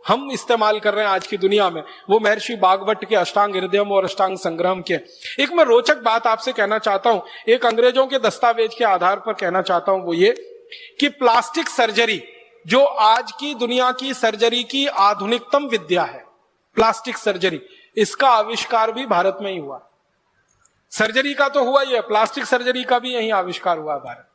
हम इस्तेमाल कर रहे हैं आज की दुनिया में, वो महर्षि भागवत के अष्टांग हृदयम और अष्टांग संग्रहम के। एक मैं रोचक बात आपसे कहना चाहता हूं, एक अंग्रेजों के दस्तावेज के आधार पर कहना चाहता हूं, वो ये कि प्लास्टिक सर्जरी जो आज की दुनिया की सर्जरी की आधुनिकतम विद्या है, प्लास्टिक सर्जरी, इसका आविष्कार भी भारत में ही हुआ। सर्जरी का तो हुआ ही है, प्लास्टिक सर्जरी का भी यही आविष्कार हुआ भारत।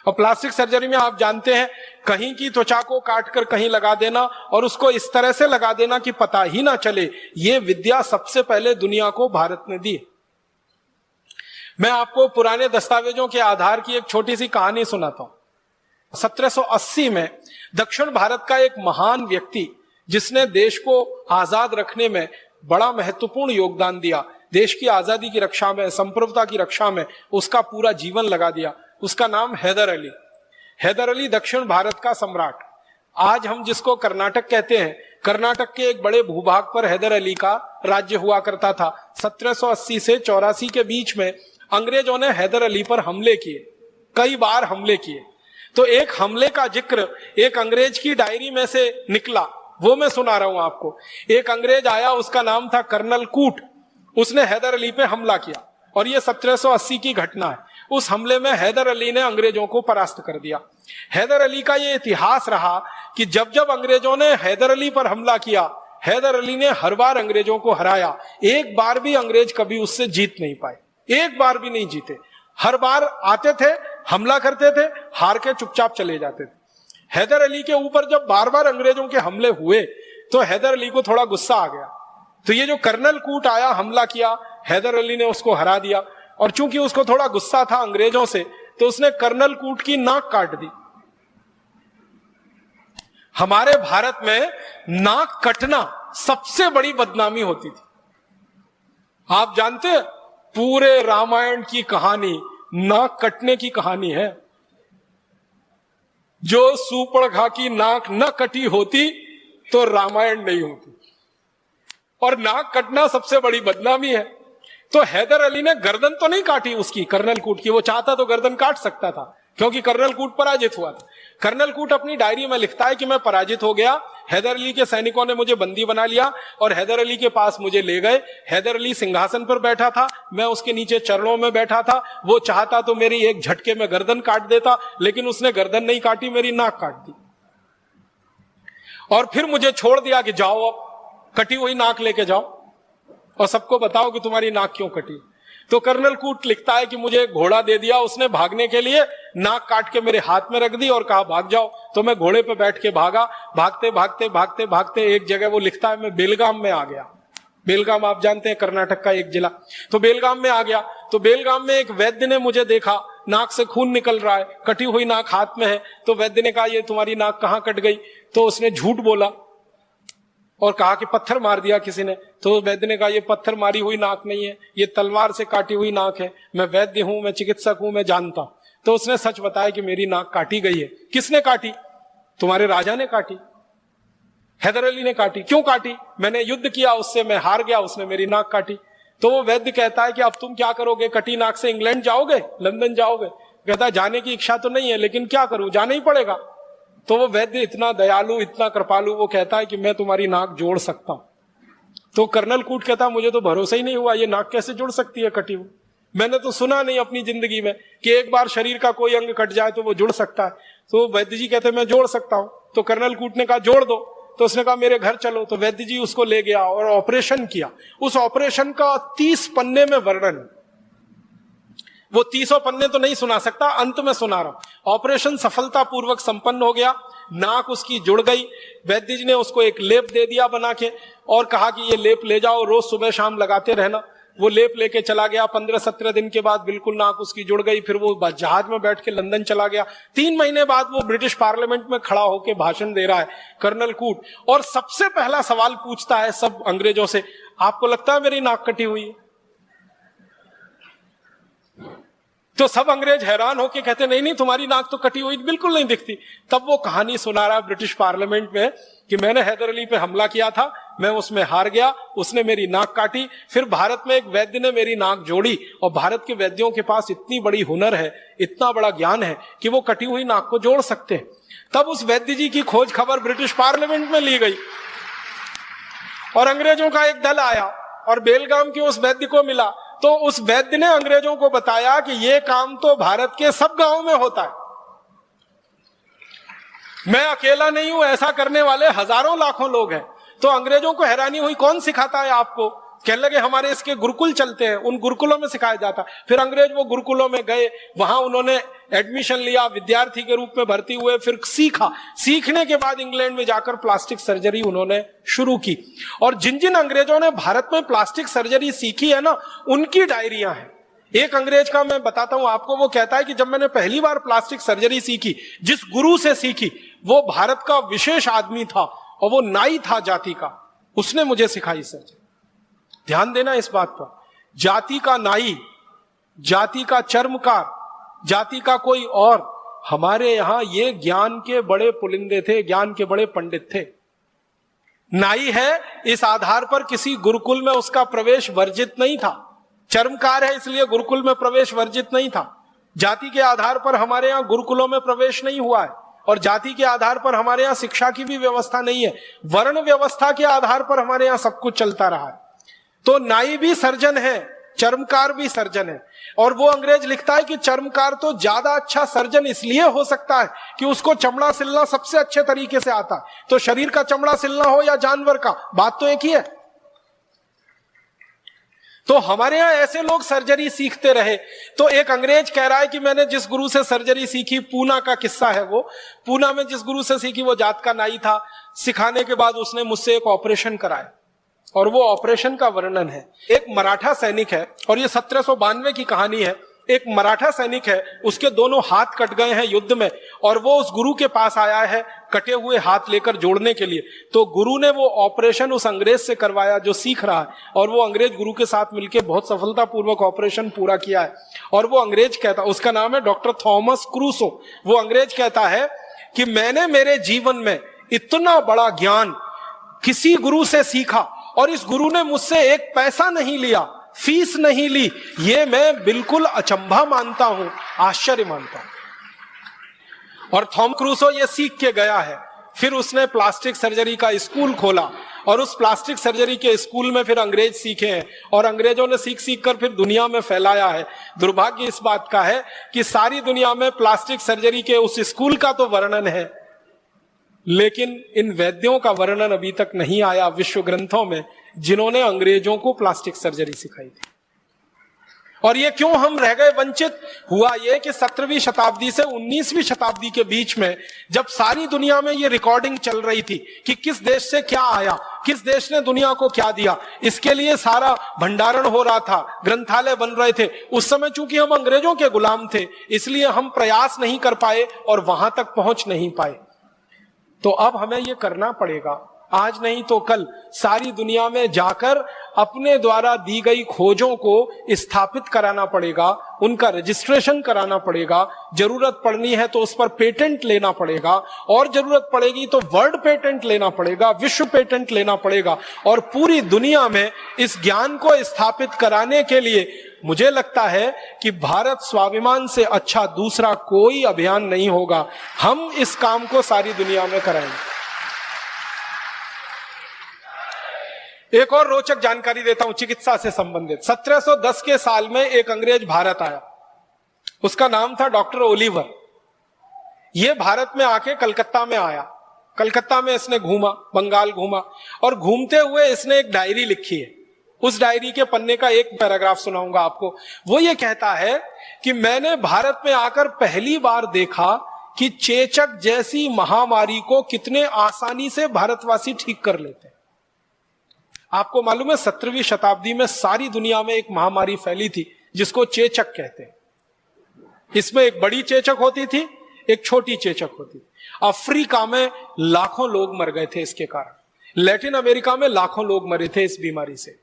और प्लास्टिक सर्जरी में आप जानते हैं, कहीं की त्वचा को काटकर कहीं लगा देना और उसको इस तरह से लगा देना कि पता ही ना चले, यह विद्या सबसे पहले दुनिया को भारत ने दी। मैं आपको पुराने दस्तावेजों के आधार की एक छोटी सी कहानी सुनाता हूं। 1780 में दक्षिण भारत का एक महान व्यक्ति, जिसने देश को आजाद रखने में बड़ा महत्वपूर्ण योगदान दिया, देश की आजादी की रक्षा में, संप्रभुता की रक्षा में उसका पूरा जीवन लगा दिया, उसका नाम हैदर अली। हैदर अली दक्षिण भारत का सम्राट। आज हम जिसको कर्नाटक कहते हैं, कर्नाटक के एक बड़े भूभाग पर हैदर अली का राज्य हुआ करता था। 1780 से 84 के बीच में अंग्रेजों ने हैदर अली पर हमले किए, कई बार हमले किए। तो एक हमले का जिक्र एक अंग्रेज की डायरी में से निकला, वो मैं सुना रहा हूं आपको। एक अंग्रेज आया, उसका नाम था कर्नल कूट, उसने हैदर अली पे हमला किया और ये 1780 की घटना है। उस हमले में हैदर अली ने अंग्रेजों को परास्त कर दिया। हैदर अली का ये इतिहास रहा कि जब जब अंग्रेजों ने हैदर अली पर हमला किया, हैदर अली ने हर बार अंग्रेजों को हराया। एक बार भी अंग्रेज कभी उससे जीत नहीं पाए, एक बार भी नहीं जीते। हर बार आते थे, हमला करते थे, हार के चुपचाप चले जाते थे। हैदर अली के ऊपर जब बार बार अंग्रेजों के हमले हुए तो हैदर अली को थोड़ा गुस्सा आ गया। तो ये जो कर्नल कूट आया, हमला किया, हैदर अली ने उसको हरा दिया। और चूंकि उसको थोड़ा गुस्सा था अंग्रेजों से, तो उसने कर्नल कूट की नाक काट दी। हमारे भारत में नाक कटना सबसे बड़ी बदनामी होती थी। आप जानते हैं, पूरे रामायण की कहानी नाक कटने की कहानी है। जो सूपड़घा की नाक न कटी होती तो रामायण नहीं होती। और नाक कटना सबसे बड़ी बदनामी है। तो हैदर अली ने गर्दन तो नहीं काटी उसकी, कर्नल कूट की। वो चाहता तो गर्दन काट सकता था, क्योंकि कर्नल कूट पराजित हुआ था। कर्नल कूट अपनी डायरी में लिखता है कि मैं पराजित हो गया, हैदर अली के सैनिकों ने मुझे बंदी बना लिया और हैदर अली के पास मुझे ले गए। हैदर अली सिंहासन पर बैठा था, मैं उसके नीचे चरणों में बैठा था। वो चाहता तो मेरी एक झटके में गर्दन काट देता, लेकिन उसने गर्दन नहीं काटी, मेरी नाक काट दी। और फिर मुझे छोड़ दिया कि जाओ, अब कटी हुई नाक लेके जाओ और सबको बताओ कि तुम्हारी नाक क्यों कटी। तो कर्नल कूट लिखता है कि मुझे एक घोड़ा दे दिया उसने भागने के लिए, नाक काट के मेरे हाथ में रख दी और कहा भाग जाओ। तो मैं घोड़े पे बैठ के भागा, भागते भागते भागते भागते एक जगह वो लिखता है मैं बेलगाम में आ गया। बेलगाम आप जानते हैं, कर्नाटक का एक जिला। तो बेलगाम में आ गया। तो बेलगाम में एक वैद्य ने मुझे देखा, नाक से खून निकल रहा है, कटी हुई नाक हाथ में है। तो वैद्य ने कहा ये तुम्हारी नाक कहां कट गई? तो उसने झूठ बोला और कहा कि पत्थर मार दिया किसी ने। तो वैद्य ने कहा ये पत्थर मारी हुई नाक नहीं है, ये तलवार से काटी हुई नाक है। मैं वैद्य हूं, मैं चिकित्सक हूं, मैं जानता हूं। तो उसने सच बताया कि मेरी नाक काटी गई है। किसने काटी? तुम्हारे राजा ने काटी, हैदर अली ने काटी। क्यों काटी? मैंने युद्ध किया उससे, मैं हार गया, उसने मेरी नाक काटी। तो वो वैद्य कहता है कि अब तुम क्या करोगे? कटी नाक से इंग्लैंड जाओगे, लंदन जाओगे? कहता है जाने की इच्छा तो नहीं है, लेकिन क्या करूं, जाना ही पड़ेगा। तो वो वैद्य इतना दयालु, इतना कृपालु, वो कहता है कि मैं तुम्हारी नाक जोड़ सकता हूं। तो कर्नल कूट कहता है मुझे तो भरोसा ही नहीं हुआ, ये नाक कैसे जुड़ सकती है कटी हुई? मैंने तो सुना नहीं अपनी जिंदगी में कि एक बार शरीर का कोई अंग कट जाए तो वो जुड़ सकता है। तो वैद्य जी कहते मैं जोड़ सकता हूं। तो कर्नल कूट ने कहा जोड़ दो। तो उसने कहा मेरे घर चलो। तो वैद्य जी उसको ले गया और ऑपरेशन किया। उस ऑपरेशन का 30 पन्ने में वर्णन, वो 30 पन्ने तो नहीं सुना सकता, अंत में सुना रहा हूं। ऑपरेशन सफलतापूर्वक संपन्न हो गया, नाक उसकी जुड़ गई। वैद्य जी ने उसको एक लेप दे दिया बना के और कहा कि ये लेप ले जाओ, रोज सुबह शाम लगाते रहना। वो लेप लेके चला गया। 15-17 दिन के बाद बिल्कुल नाक उसकी जुड़ गई। फिर वो जहाज में बैठ के लंदन चला गया। 3 महीने बाद वो ब्रिटिश पार्लियामेंट में खड़ा होकर भाषण दे रहा है कर्नल कूट, और सबसे पहला सवाल पूछता है सब अंग्रेजों से, आपको लगता है मेरी नाक कटी हुई है? तो सब अंग्रेज हैरान होके कहते नहीं नहीं तुम्हारी नाक तो कटी हुई बिल्कुल नहीं दिखती। तब वो कहानी सुना रहा ब्रिटिश पार्लियामेंट में कि मैंने हैदर अली पे हमला किया था, मैं उसमें हार गया, उसने मेरी नाक काटी। फिर भारत में एक वैद्य ने मेरी नाक जोड़ी, और भारत के वैद्यों के पास इतनी बड़ी हुनर है, इतना बड़ा ज्ञान है कि वो कटी हुई नाक को जोड़ सकते हैं। तब उस वैद्य जी की खोज खबर ब्रिटिश पार्लियामेंट में ली गई और अंग्रेजों का एक दल आया और बेलगाम के उस वैद्य को मिला, तो उस वैद्य ने अंग्रेजों को बताया कि यह काम तो भारत के सब गांवों में होता है, मैं अकेला नहीं हूं, ऐसा करने वाले हजारों लाखों लोग हैं। तो अंग्रेजों को हैरानी हुई, कौन सिखाता है आपको? कहने लगे हमारे इसके गुरुकुल चलते हैं, उन गुरुकुलों में सिखाया जाता। फिर अंग्रेज वो गुरुकुलों में गए, वहां उन्होंने एडमिशन लिया, विद्यार्थी के रूप में भर्ती हुए, फिर सीखा। सीखने के बाद इंग्लैंड में जाकर प्लास्टिक सर्जरी उन्होंने शुरू की। और जिन जिन अंग्रेजों ने भारत में प्लास्टिक सर्जरी सीखी है ना, उनकी डायरियां हैं। एक अंग्रेज का मैं बताता हूं आपको, वो कहता है कि जब मैंने पहली बार प्लास्टिक सर्जरी सीखी, जिस गुरु से सीखी, वो भारत का विशेष आदमी था और वो नाई था जाति का, उसने मुझे सिखाई सर्जरी। ध्यान देना इस बात पर, जाति का नाई, जाति का चर्मकार, जाति का कोई और। हमारे यहां ये ज्ञान के बड़े पुलिंदे थे, ज्ञान के बड़े पंडित थे। नाई है इस आधार पर किसी गुरुकुल में उसका प्रवेश वर्जित नहीं था, चर्मकार है इसलिए गुरुकुल में प्रवेश वर्जित नहीं था। जाति के आधार पर हमारे यहां गुरुकुलों में प्रवेश नहीं हुआ है, और जाति के आधार पर हमारे यहां शिक्षा की भी व्यवस्था नहीं है। वर्ण व्यवस्था के आधार पर हमारे यहां सब कुछ चलता रहा है। तो नाई भी सर्जन है, चर्मकार भी सर्जन है। और वो अंग्रेज लिखता है कि चर्मकार तो ज्यादा अच्छा सर्जन इसलिए हो सकता है कि उसको चमड़ा सिलना सबसे अच्छे तरीके से आता है। तो शरीर का चमड़ा सिलना हो या जानवर का, बात तो एक ही है। तो हमारे यहां ऐसे लोग सर्जरी सीखते रहे। तो एक अंग्रेज कह रहा है कि मैंने जिस गुरु से सर्जरी सीखी, पूना का किस्सा है वो, पूना में जिस गुरु से सीखी वो जात का नाई था। सिखाने के बाद उसने मुझसे एक ऑपरेशन कराया, और वो ऑपरेशन का वर्णन है। एक मराठा सैनिक है, और ये 1792 की कहानी है। एक मराठा सैनिक है, उसके दोनों हाथ कट गए हैं युद्ध में, और वो उस गुरु के पास आया है कटे हुए हाथ लेकर जोड़ने के लिए। तो गुरु ने वो ऑपरेशन उस अंग्रेज से करवाया जो सीख रहा है, और वो अंग्रेज गुरु के साथ मिलकर बहुत सफलतापूर्वक ऑपरेशन पूरा किया है। और वो अंग्रेज कहता, उसका नाम है डॉक्टर थॉमस क्रूसो। वो अंग्रेज कहता है कि मैंने मेरे जीवन में इतना बड़ा ज्ञान किसी गुरु से सीखा, और इस गुरु ने मुझसे एक पैसा नहीं लिया, फीस नहीं ली। ये मैं बिल्कुल अचंभा मानता हूं, आश्चर्य मानता हूं। और थॉम क्रूसो ये सीख के गया है। फिर उसने प्लास्टिक सर्जरी का स्कूल खोला, और उस प्लास्टिक सर्जरी के स्कूल में फिर अंग्रेज सीखे हैं, और अंग्रेजों ने सीख सीख कर फिर दुनिया में फैलाया है। दुर्भाग्य इस बात का है कि सारी दुनिया में प्लास्टिक सर्जरी के उस स्कूल का तो वर्णन है, लेकिन इन वैद्यों का वर्णन अभी तक नहीं आया विश्व ग्रंथों में, जिन्होंने अंग्रेजों को प्लास्टिक सर्जरी सिखाई थी। और ये क्यों हम रह गए वंचित? हुआ ये कि 17वीं शताब्दी से 19वीं शताब्दी के बीच में, जब सारी दुनिया में ये रिकॉर्डिंग चल रही थी कि किस देश से क्या आया, किस देश ने दुनिया को क्या दिया, इसके लिए सारा भंडारण हो रहा था, ग्रंथालय बन रहे थे। उस समय चूंकि हम अंग्रेजों के गुलाम थे, इसलिए हम प्रयास नहीं कर पाए और वहां तक पहुंच नहीं पाए। तो अब हमें यह करना पड़ेगा, आज नहीं तो कल सारी दुनिया में जाकर अपने द्वारा दी गई खोजों को स्थापित कराना पड़ेगा, उनका रजिस्ट्रेशन कराना पड़ेगा। जरूरत पड़नी है तो उस पर पेटेंट लेना पड़ेगा, और जरूरत पड़ेगी तो वर्ल्ड पेटेंट लेना पड़ेगा, विश्व पेटेंट लेना पड़ेगा। और पूरी दुनिया में इस ज्ञान को स्थापित कराने के लिए मुझे लगता है कि भारत स्वाभिमान से अच्छा दूसरा कोई अभियान नहीं होगा। हम इस काम को सारी दुनिया में कराएंगे। एक और रोचक जानकारी देता हूं चिकित्सा से संबंधित। 1710 के साल में एक अंग्रेज भारत आया, उसका नाम था डॉक्टर ओलिवर। यह भारत में आके कलकत्ता में आया। कलकत्ता में इसने घूमा, बंगाल घूमा, और घूमते हुए इसने एक डायरी लिखी है। उस डायरी के पन्ने का एक पैराग्राफ सुनाऊंगा आपको। वो ये कहता है कि मैंने भारत में आकर पहली बार देखा कि चेचक जैसी महामारी को कितने आसानी से भारतवासी ठीक कर लेते हैं। आपको मालूम है 17वीं शताब्दी में सारी दुनिया में एक महामारी फैली थी जिसको चेचक कहते हैं। इसमें एक बड़ी चेचक होती थी, एक छोटी चेचक होती थी। अफ्रीका में लाखों लोग मर गए थे इसके कारण। लैटिन अमेरिका में लाखों लोग मरे थे इस बीमारी से।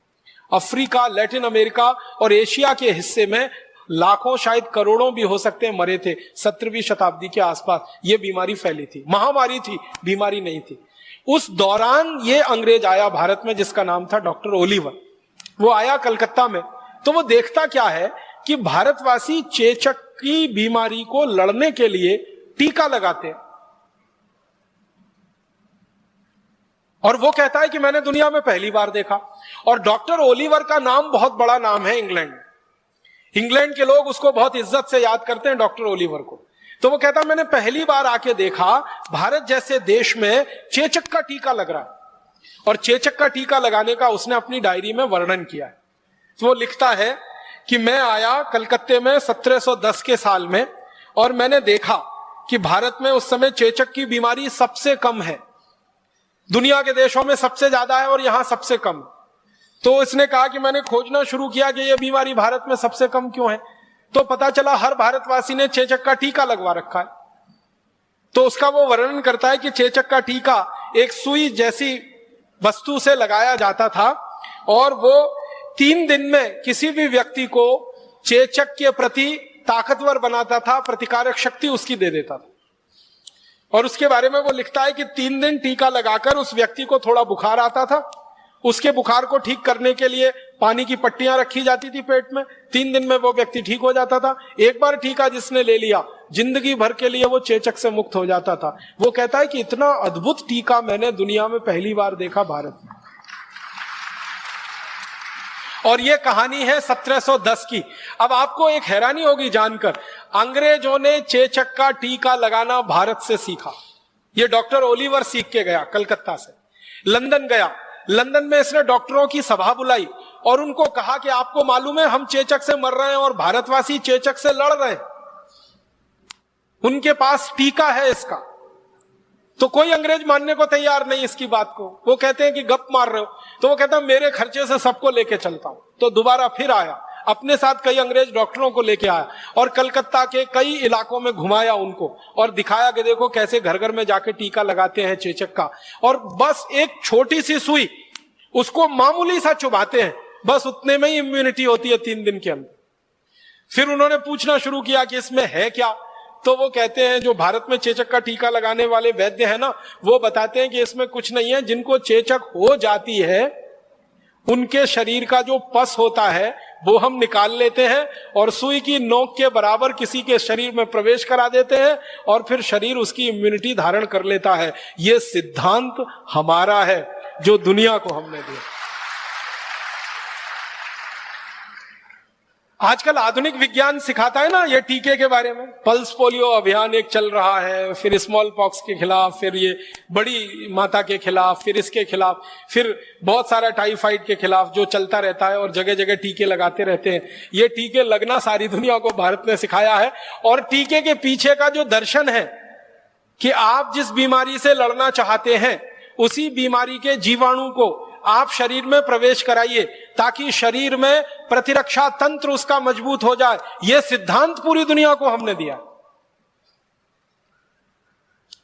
अफ्रीका, लैटिन अमेरिका और एशिया के हिस्से में लाखों, शायद करोड़ों भी हो सकते हैं, मरे थे 17वीं शताब्दी के आसपास। यह बीमारी फैली थी, महामारी थी, बीमारी नहीं थी। उस दौरान ये अंग्रेज आया भारत में जिसका नाम था डॉक्टर ओलिवर। वो आया कलकत्ता में, तो वो देखता क्या है कि भारतवासी चेचक की बीमारी को लड़ने के लिए टीका लगाते हैं। और वो कहता है कि मैंने दुनिया में पहली बार देखा। और डॉक्टर ओलिवर का नाम बहुत बड़ा नाम है इंग्लैंड में, इंग्लैंड के लोग उसको बहुत इज्जत से याद करते हैं डॉक्टर ओलिवर को। तो वो कहता है मैंने पहली बार आके देखा भारत जैसे देश में चेचक का टीका लग रहा है, और चेचक का टीका लगाने का उसने अपनी डायरी में वर्णन किया है। तो वो लिखता है कि मैं आया कलकत्ते में 1710 के साल में, और मैंने देखा कि भारत में उस समय चेचक की बीमारी सबसे कम है, दुनिया के देशों में सबसे ज्यादा है और यहां सबसे कम। तो इसने कहा कि मैंने खोजना शुरू किया कि यह बीमारी भारत में सबसे कम क्यों है, तो पता चला हर भारतवासी ने चेचक का टीका लगवा रखा है। तो उसका वो वर्णन करता है कि चेचक का टीका एक सुई जैसी वस्तु से लगाया जाता था, और वो 3 दिन में किसी भी व्यक्ति को चेचक के प्रति ताकतवर बनाता था, प्रतिकारक शक्ति उसकी दे देता था। और उसके बारे में वो लिखता है कि 3 दिन टीका लगाकर उस व्यक्ति को थोड़ा बुखार आता था, उसके बुखार को ठीक करने के लिए पानी की पट्टियां रखी जाती थी पेट में, 3 दिन में वो व्यक्ति ठीक हो जाता था। एक बार टीका जिसने ले लिया जिंदगी भर के लिए वो चेचक से मुक्त हो जाता था। वो कहता है कि इतना अद्भुत टीका मैंने दुनिया में पहली बार देखा भारत में। और ये कहानी है 1710 की। अब आपको एक हैरानी होगी जानकर, अंग्रेजों ने चेचक का टीका लगाना भारत से सीखा। ये डॉक्टर ओलिवर सीख के गया कलकत्ता से, लंदन गया, लंदन में इसने डॉक्टरों की सभा बुलाई और उनको कहा कि आपको मालूम है हम चेचक से मर रहे हैं और भारतवासी चेचक से लड़ रहे हैं, उनके पास टीका है इसका। तो कोई अंग्रेज मानने को तैयार नहीं इसकी बात को, वो कहते हैं कि गप मार रहे हो। तो वो कहता है मेरे खर्चे से सबको लेके चलता हूं। तो दोबारा फिर आया, अपने साथ कई अंग्रेज डॉक्टरों को लेके आया और कलकत्ता के कई इलाकों में घुमाया उनको, और दिखाया कि देखो कैसे घर घर में जाके टीका लगाते हैं चेचक का। और बस एक छोटी सी सुई, उसको मामूली सा चुभाते हैं, बस उतने में ही इम्यूनिटी होती है 3 दिन के अंदर। फिर उन्होंने पूछना शुरू किया कि इसमें है क्या। तो वो कहते हैं जो भारत में चेचक का टीका लगाने वाले वैद्य है ना, वो बताते हैं कि इसमें कुछ नहीं है, जिनको चेचक हो जाती है उनके शरीर का जो पस होता है वो हम निकाल लेते हैं और सुई की नोक के बराबर किसी के शरीर में प्रवेश करा देते हैं और फिर शरीर उसकी इम्यूनिटी धारण कर लेता है। ये सिद्धांत हमारा है जो दुनिया को हमने दिया। आजकल आधुनिक विज्ञान सिखाता है ना ये टीके के बारे में। पल्स पोलियो अभियान एक चल रहा है, फिर स्मॉल पॉक्स के खिलाफ, फिर ये बड़ी माता के खिलाफ, फिर इसके खिलाफ, फिर बहुत सारा टाइफाइड के खिलाफ जो चलता रहता है और जगह जगह टीके लगाते रहते हैं। ये टीके लगना सारी दुनिया को भारत ने सिखाया है। और टीके के पीछे का जो दर्शन है कि आप जिस बीमारी से लड़ना चाहते हैं उसी बीमारी के जीवाणु को आप शरीर में प्रवेश कराइए ताकि शरीर में प्रतिरक्षा तंत्र उसका मजबूत हो जाए। यह सिद्धांत पूरी दुनिया को हमने दिया।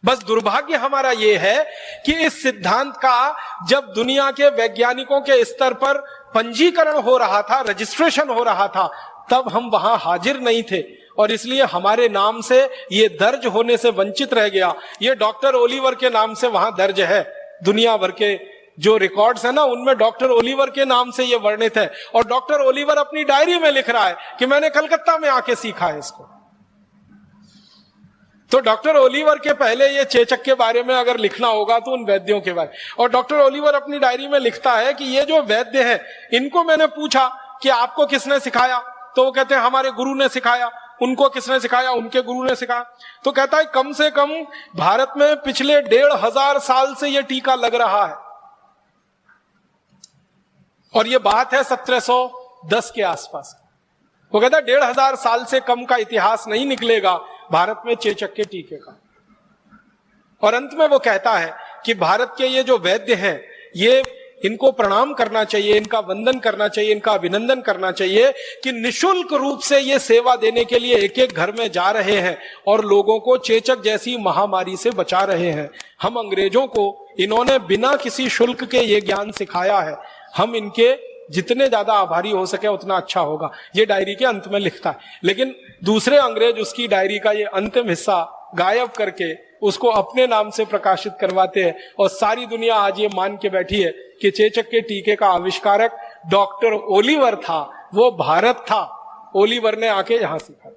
बस दुर्भाग्य हमारा यह है कि इस सिद्धांत का जब दुनिया के वैज्ञानिकों के स्तर पर पंजीकरण हो रहा था, रजिस्ट्रेशन हो रहा था, तब हम वहां हाजिर नहीं थे और इसलिए हमारे नाम से यह दर्ज होने से वंचित रह गया। यह डॉक्टर ओलिवर के नाम से वहां दर्ज है। दुनिया भर के जो रिकॉर्ड्स है ना उनमें डॉक्टर ओलिवर के नाम से यह वर्णित है और डॉक्टर ओलिवर अपनी डायरी में लिख रहा है कि मैंने कलकत्ता में आके सीखा है इसको। तो डॉक्टर ओलिवर के पहले ये चेचक के बारे में अगर लिखना होगा तो उन वैद्यों के बारे। और डॉक्टर ओलिवर अपनी डायरी में लिखता है कि ये जो वैद्य है इनको मैंने पूछा कि आपको किसने सिखाया, तो वो कहते हैं हमारे गुरु ने सिखाया। उनको किसने सिखाया, उनके गुरु ने सिखाया। तो कहता है कम से कम भारत में पिछले 1500 साल से यह टीका लग रहा है और यह बात है 1710 के आसपास। वो कहता है 1500 साल से कम का इतिहास नहीं निकलेगा भारत में चेचक के टीके का। और अंत में वो कहता है कि भारत के ये जो वैद्य हैं ये इनको प्रणाम करना चाहिए, इनका वंदन करना चाहिए, इनका अभिनंदन करना चाहिए कि निशुल्क रूप से ये सेवा देने के लिए एक एक घर में जा रहे हैं और लोगों को चेचक जैसी महामारी से बचा रहे हैं। हम अंग्रेजों को इन्होंने बिना किसी शुल्क के ये ज्ञान सिखाया है, हम इनके जितने ज्यादा आभारी हो सके उतना अच्छा होगा। ये डायरी के अंत में लिखता है। लेकिन दूसरे अंग्रेज उसकी डायरी का ये अंतिम हिस्सा गायब करके उसको अपने नाम से प्रकाशित करवाते हैं और सारी दुनिया आज ये मान के बैठी है कि चेचक के टीके का आविष्कारक डॉक्टर ओलिवर था, वो भारत था। ओलिवर ने आके यहां सीखा।